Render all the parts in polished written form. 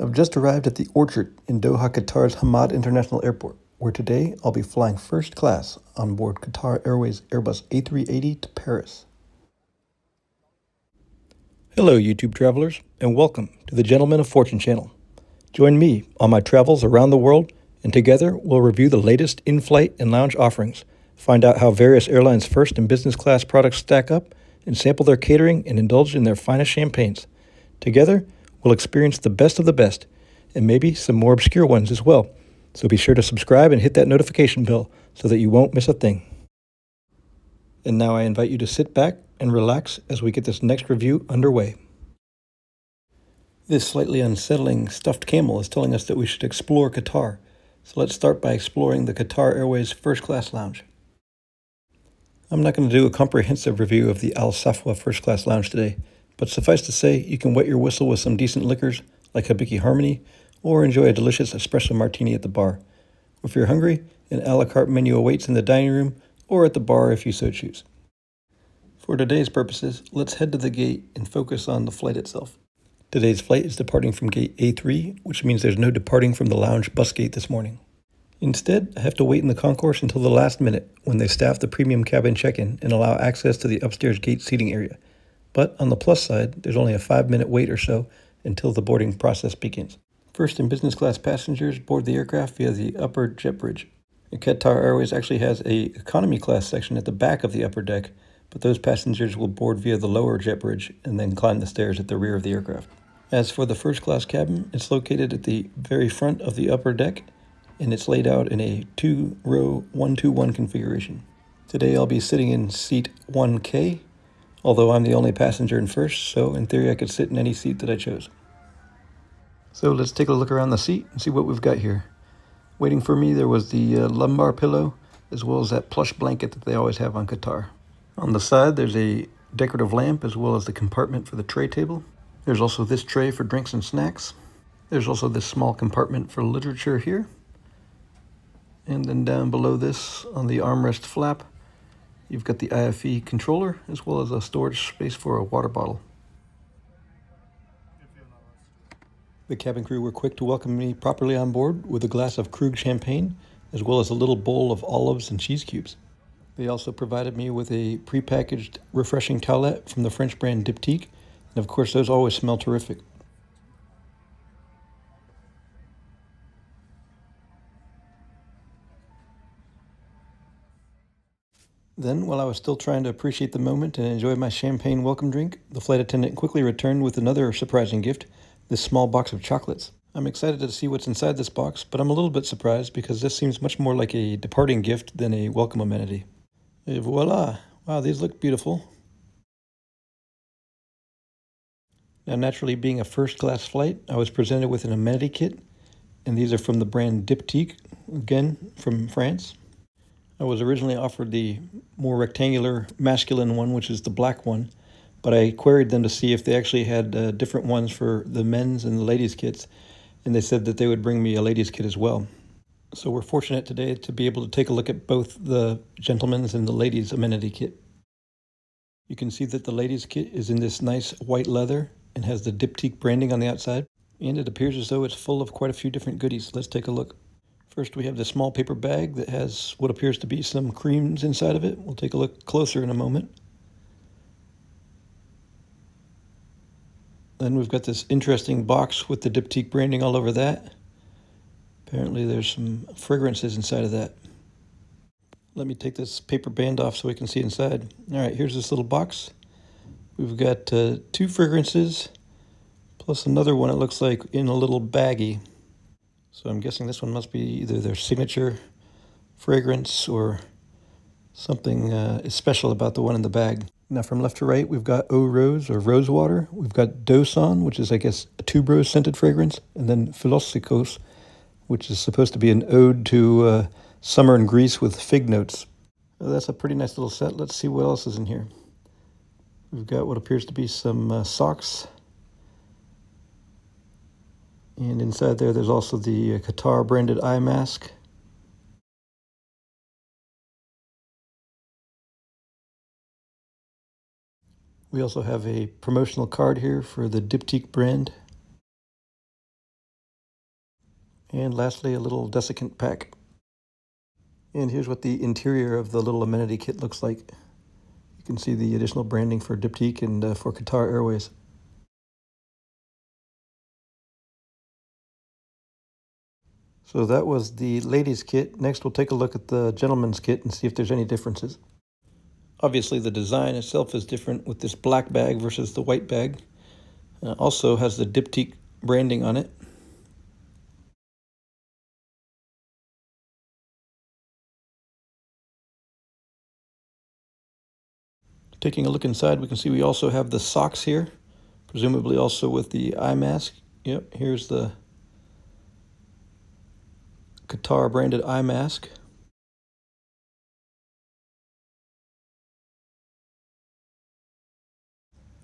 I've just arrived at the Orchard in Doha, Qatar's Hamad International Airport, where today I'll be flying first class on board Qatar Airways Airbus A380 to Paris. Hello, YouTube travelers, and welcome to the Gentleman of Fortune channel. Join me on my travels around the world, and together we'll review the latest in-flight and lounge offerings, find out how various airlines' first and business class products stack up, and sample their catering and indulge in their finest champagnes. Together, we'll experience the best of the best, and maybe some more obscure ones as well. So be sure to subscribe and hit that notification bell so that you won't miss a thing. And now I invite you to sit back and relax as we get this next review underway. This slightly unsettling stuffed camel is telling us that we should explore Qatar. So let's start by exploring the Qatar Airways first class lounge. I'm not going to do a comprehensive review of the Al Safwa first class lounge today, but suffice to say, you can wet your whistle with some decent liquors like Habiki Harmony, or enjoy a delicious espresso martini at the bar. If you're hungry, an a la carte menu awaits in the dining room or at the bar if you so choose. For today's purposes, let's head to the gate and focus on the flight itself. Today's flight is departing from gate A3, which means there's no departing from the lounge bus gate this morning. Instead, I have to wait in the concourse until the last minute when they staff the premium cabin check-in and allow access to the upstairs gate seating area. But on the plus side, there's only a 5-minute wait or so until the boarding process begins. First and business class passengers board the aircraft via the upper jet bridge. Qatar Airways actually has an economy class section at the back of the upper deck, but those passengers will board via the lower jet bridge and then climb the stairs at the rear of the aircraft. As for the first class cabin, it's located at the very front of the upper deck, and it's laid out in a 2-row 1-2-1 configuration. Today I'll be sitting in seat 1K, although I'm the only passenger in first, so in theory I could sit in any seat that I chose. So let's take a look around the seat and see what we've got here. Waiting for me there was the lumbar pillow, as well as that plush blanket that they always have on Qatar. On the side there's a decorative lamp, as well as the compartment for the tray table. There's also this tray for drinks and snacks. There's also this small compartment for literature here. And then down below this, on the armrest flap, you've got the IFE controller, as well as a storage space for a water bottle. The cabin crew were quick to welcome me properly on board with a glass of Krug champagne, as well as a little bowl of olives and cheese cubes. They also provided me with a prepackaged refreshing towelette from the French brand Diptyque, and of course those always smell terrific. Then, while I was still trying to appreciate the moment and enjoy my champagne welcome drink, the flight attendant quickly returned with another surprising gift, this small box of chocolates. I'm excited to see what's inside this box, but I'm a little bit surprised because this seems much more like a departing gift than a welcome amenity. Et voila! Wow, these look beautiful. Now, naturally, being a first-class flight, I was presented with an amenity kit, and these are from the brand Diptyque, again, from France. I was originally offered the more rectangular masculine one, which is the black one, but I queried them to see if they actually had different ones for the men's and the ladies' kits, and they said that they would bring me a ladies' kit as well. So we're fortunate today to be able to take a look at both the gentleman's and the ladies' amenity kit. You can see that the ladies' kit is in this nice white leather and has the Diptyque branding on the outside, and it appears as though it's full of quite a few different goodies. Let's take a look. First, we have this small paper bag that has what appears to be some creams inside of it. We'll take a look closer in a moment. Then we've got this interesting box with the Diptyque branding all over that. Apparently there's some fragrances inside of that. Let me take this paper band off so we can see inside. All right, here's this little box. We've got 2 fragrances, plus another one it looks like in a little baggie. So I'm guessing this one must be either their signature fragrance or something special about the one in the bag. Now from left to right, we've got Eau Rose or Rose Water. We've got Dosan, which is, I guess, a tuberose scented fragrance. And then Philosikos, which is supposed to be an ode to summer in Greece with fig notes. So that's a pretty nice little set. Let's see what else is in here. We've got what appears to be some socks. And inside there's also the Qatar branded eye mask. We also have a promotional card here for the Diptyque brand. And lastly, a little desiccant pack. And here's what the interior of the little amenity kit looks like. You can see the additional branding for Diptyque and for Qatar Airways. So that was the ladies' kit. Next, we'll take a look at the gentleman's kit and see if there's any differences. Obviously, the design itself is different with this black bag versus the white bag. Also has the Diptyque branding on it. Taking a look inside, we can see we also have the socks here, presumably also with the eye mask. Yep, here's the Qatar branded eye mask.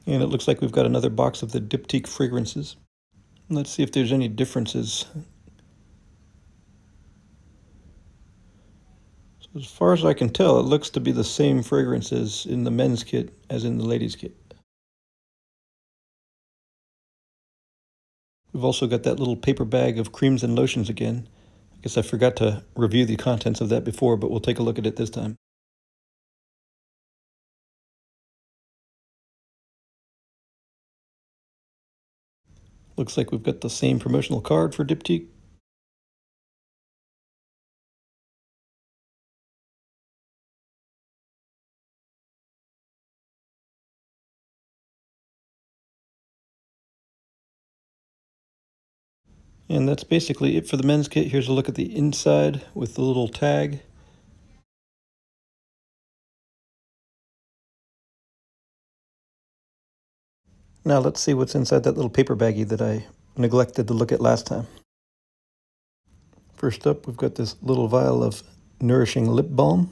And it looks like we've got another box of the Diptyque fragrances. Let's see if there's any differences. So as far as I can tell, it looks to be the same fragrances in the men's kit as in the ladies' kit. We've also got that little paper bag of creams and lotions again. I guess I forgot to review the contents of that before, but we'll take a look at it this time. Looks like we've got the same promotional card for Diptyque. And that's basically it for the men's kit. Here's a look at the inside with the little tag. Now let's see what's inside that little paper baggie that I neglected to look at last time. First up, we've got this little vial of nourishing lip balm.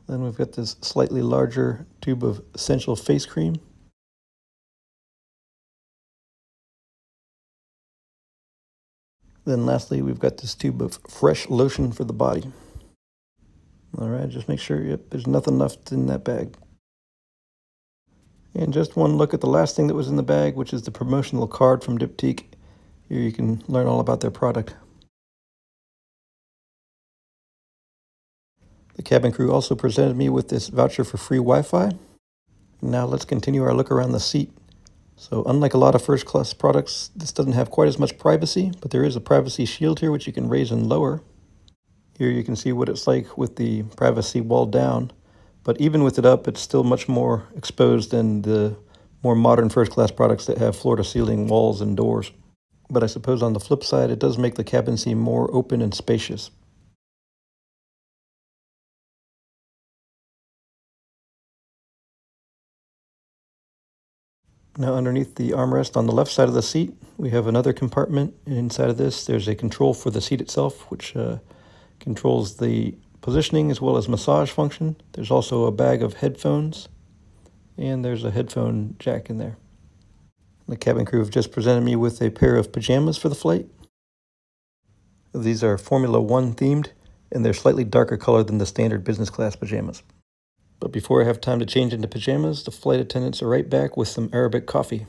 Then we've got this slightly larger tube of essential face cream. Then lastly, we've got this tube of fresh lotion for the body. All right, just make sure, yep, there's nothing left in that bag. And just one look at the last thing that was in the bag, which is the promotional card from Diptyque. Here you can learn all about their product. The cabin crew also presented me with this voucher for free Wi-Fi. Now let's continue our look around the seat. So unlike a lot of first class products, this doesn't have quite as much privacy, but there is a privacy shield here which you can raise and lower. Here you can see what it's like with the privacy wall down, but even with it up, it's still much more exposed than the more modern first class products that have floor to ceiling walls and doors. But I suppose on the flip side, it does make the cabin seem more open and spacious. Now underneath the armrest on the left side of the seat, we have another compartment. And inside of this, there's a control for the seat itself, which controls the positioning as well as massage function. There's also a bag of headphones, and there's a headphone jack in there. The cabin crew have just presented me with a pair of pajamas for the flight. These are Formula One themed, and they're slightly darker color than the standard business class pajamas. But before I have time to change into pajamas, the flight attendants are right back with some Arabic coffee.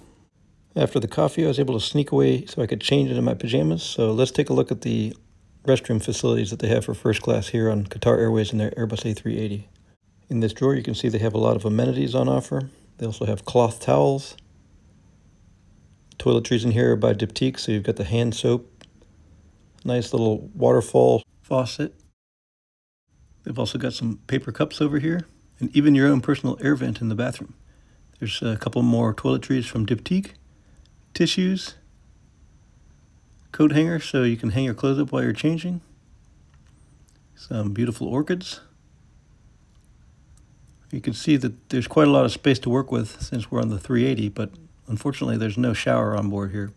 After the coffee, I was able to sneak away so I could change into my pajamas. So let's take a look at the restroom facilities that they have for first class here on Qatar Airways and their Airbus A380. In this drawer, you can see they have a lot of amenities on offer. They also have cloth towels. Toiletries in here are by Diptyque, so you've got the hand soap. Nice little waterfall faucet. They've also got some paper cups over here, and even your own personal air vent in the bathroom. There's a couple more toiletries from Diptyque, tissues, coat hanger so you can hang your clothes up while you're changing, some beautiful orchids. You can see that there's quite a lot of space to work with since we're on the 380, but unfortunately there's no shower on board here.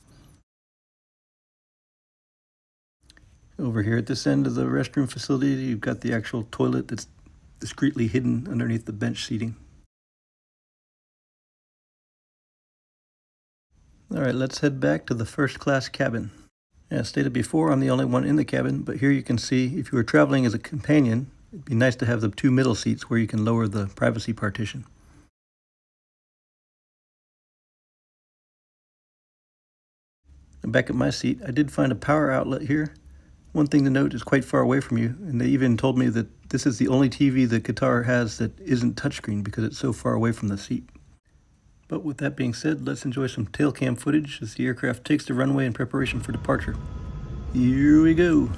Over here at this end of the restroom facility, you've got the actual toilet that's discreetly hidden underneath the bench seating. All right, let's head back to the first class cabin. As stated before, I'm the only one in the cabin, but here you can see if you were traveling as a companion, it'd be nice to have the two middle seats where you can lower the privacy partition. And back at my seat, I did find a power outlet here. One thing to note is quite far away from you, and they even told me that this is the only TV that Qatar has that isn't touchscreen because it's so far away from the seat. But with that being said, let's enjoy some tail cam footage as the aircraft takes the runway in preparation for departure. Here we go.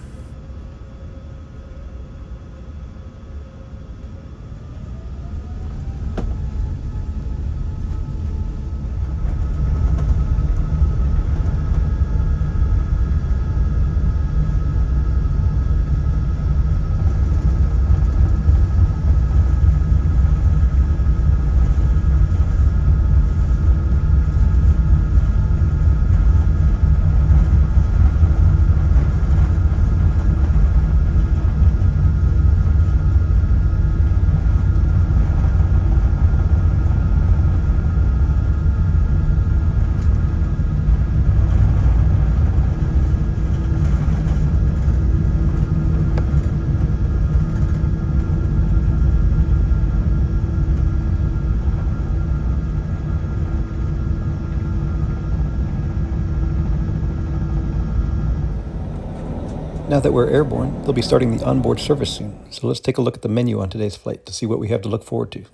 Now that we're airborne, they'll be starting the onboard service soon, so let's take a look at the menu on today's flight to see what we have to look forward to.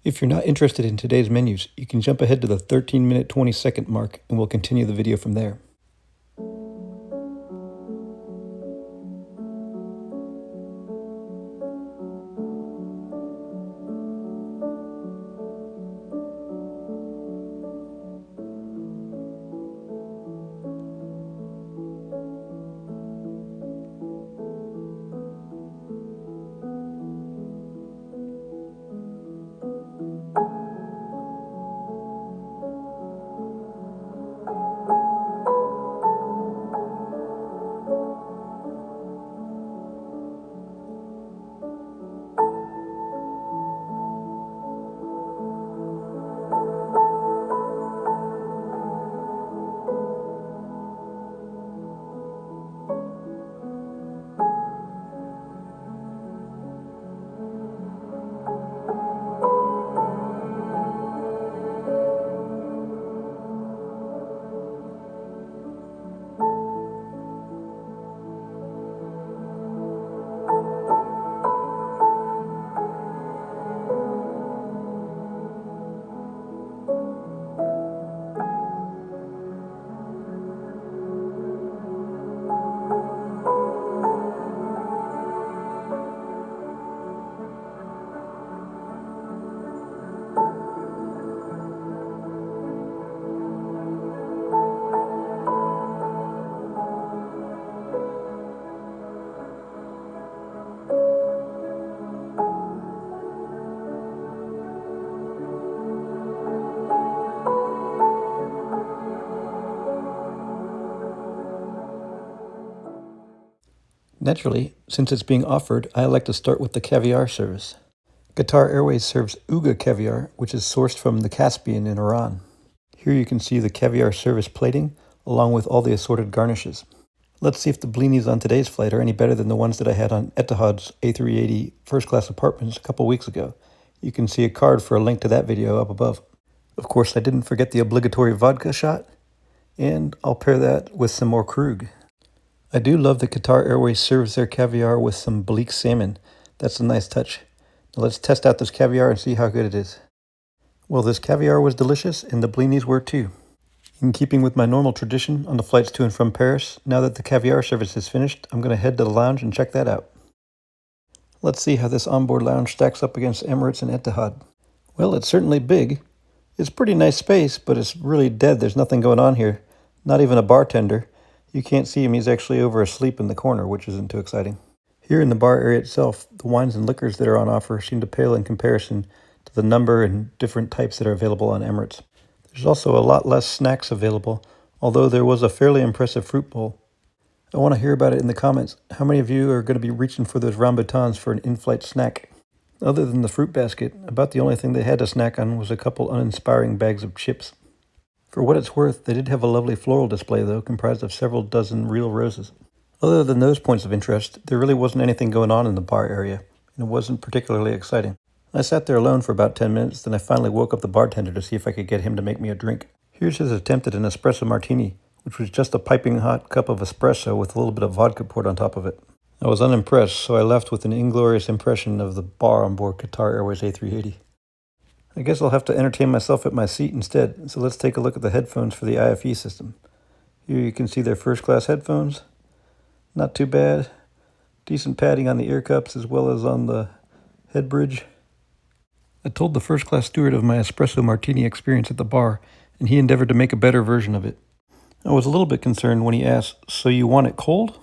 If you're not interested in today's menus, you can jump ahead to the 13-minute 20-second mark and we'll continue the video from there. Naturally, since it's being offered, I like to start with the Caviar service. Qatar Airways serves Uga caviar, which is sourced from the Caspian in Iran. Here you can see the caviar service plating, along with all the assorted garnishes. Let's see if the blinis on today's flight are any better than the ones that I had on Etihad's A380 first-class apartments a couple weeks ago. You can see a card for a link to that video up above. Of course, I didn't forget the obligatory vodka shot, and I'll pair that with some more Krug. I do love that Qatar Airways serves their caviar with some bleak salmon. That's a nice touch. Now let's test out this caviar and see how good it is. Well, this caviar was delicious, and the blinis were too. In keeping with my normal tradition on the flights to and from Paris, now that the caviar service is finished, I'm going to head to the lounge and check that out. Let's see how this onboard lounge stacks up against Emirates and Etihad. Well, it's certainly big. It's pretty nice space, but it's really dead. There's nothing going on here. Not even a bartender. You can't see him. He's actually over asleep in the corner, which isn't too exciting. Here in the bar area itself, the wines and liquors that are on offer seem to pale in comparison to the number and different types that are available on Emirates. There's also a lot less snacks available, although there was a fairly impressive fruit bowl. I want to hear about it in the comments. How many of you are going to be reaching for those rambutans for an in-flight snack? Other than the fruit basket, about the only thing they had to snack on was a couple uninspiring bags of chips. For what it's worth, they did have a lovely floral display, though, comprised of several dozen real roses. Other than those points of interest, there really wasn't anything going on in the bar area, and it wasn't particularly exciting. I sat there alone for about 10 minutes, then I finally woke up the bartender to see if I could get him to make me a drink. Here's his attempt at an espresso martini, which was just a piping hot cup of espresso with a little bit of vodka poured on top of it. I was unimpressed, so I left with an inglorious impression of the bar on board Qatar Airways A380. I guess I'll have to entertain myself at my seat instead, so let's take a look at the headphones for the IFE system. Here you can see their first class headphones. Not too bad. Decent padding on the ear cups as well as on the head bridge. I told the first class steward of my espresso martini experience at the bar, and he endeavored to make a better version of it. I was a little bit concerned when he asked, "So you want it cold?"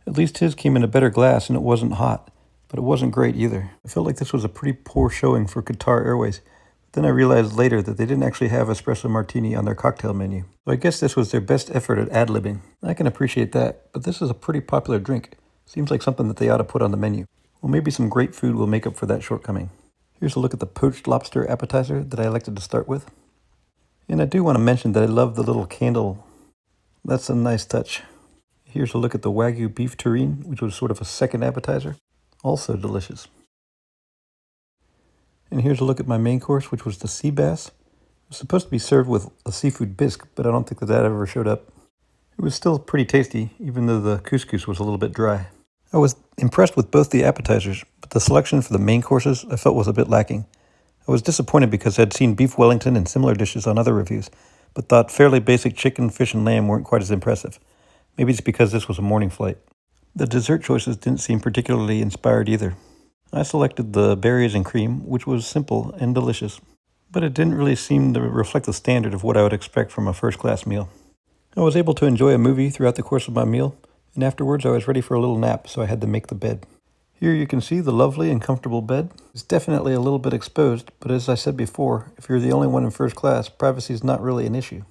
At least his came in a better glass and it wasn't hot, but it wasn't great either. I felt like this was a pretty poor showing for Qatar Airways. Then I realized later that they didn't actually have espresso martini on their cocktail menu. So I guess this was their best effort at ad-libbing. I can appreciate that, but this is a pretty popular drink. Seems like something that they ought to put on the menu. Well, maybe some great food will make up for that shortcoming. Here's a look at the poached lobster appetizer that I elected to start with. And I do want to mention that I love the little candle. That's a nice touch. Here's a look at the Wagyu beef terrine, which was sort of a second appetizer. Also delicious. And here's a look at my main course, which was the sea bass. It was supposed to be served with a seafood bisque, but I don't think that ever showed up. It was still pretty tasty, even though the couscous was a little bit dry. I was impressed with both the appetizers, but the selection for the main courses I felt was a bit lacking. I was disappointed because I'd seen beef Wellington and similar dishes on other reviews, but thought fairly basic chicken, fish, and lamb weren't quite as impressive. Maybe it's because this was a morning flight. The dessert choices didn't seem particularly inspired either. I selected the berries and cream, which was simple and delicious, but it didn't really seem to reflect the standard of what I would expect from a first-class meal. I was able to enjoy a movie throughout the course of my meal, and afterwards I was ready for a little nap, so I had to make the bed. Here you can see the lovely and comfortable bed. It's definitely a little bit exposed, but as I said before, if you're the only one in first class, privacy is not really an issue.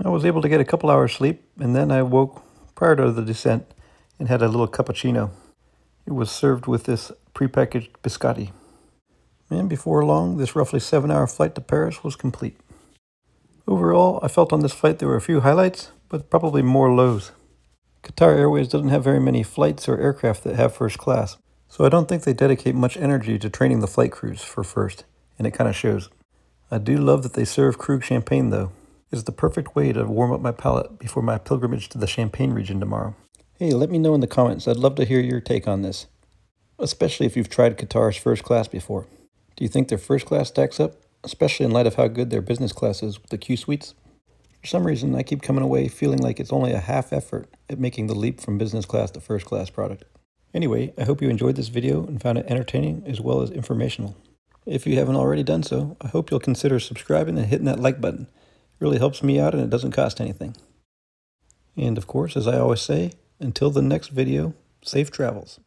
I was able to get a couple hours sleep, and then I woke prior to the descent and had a little cappuccino. It was served with this prepackaged biscotti. And before long, this roughly 7-hour flight to Paris was complete. Overall, I felt on this flight there were a few highlights, but probably more lows. Qatar Airways doesn't have very many flights or aircraft that have first class, so I don't think they dedicate much energy to training the flight crews for first, and it kind of shows. I do love that they serve Krug champagne though. It's the perfect way to warm up my palate before my pilgrimage to the Champagne region tomorrow. Hey, let me know in the comments. I'd love to hear your take on this, especially if you've tried Qatar's first class before. Do you think their first class stacks up, especially in light of how good their business class is with the Q suites? For some reason, I keep coming away feeling like it's only a half effort at making the leap from business class to first class product. Anyway, I hope you enjoyed this video and found it entertaining as well as informational. If you haven't already done so, I hope you'll consider subscribing and hitting that like button. It really helps me out and it doesn't cost anything. And of course, as I always say, until the next video, safe travels.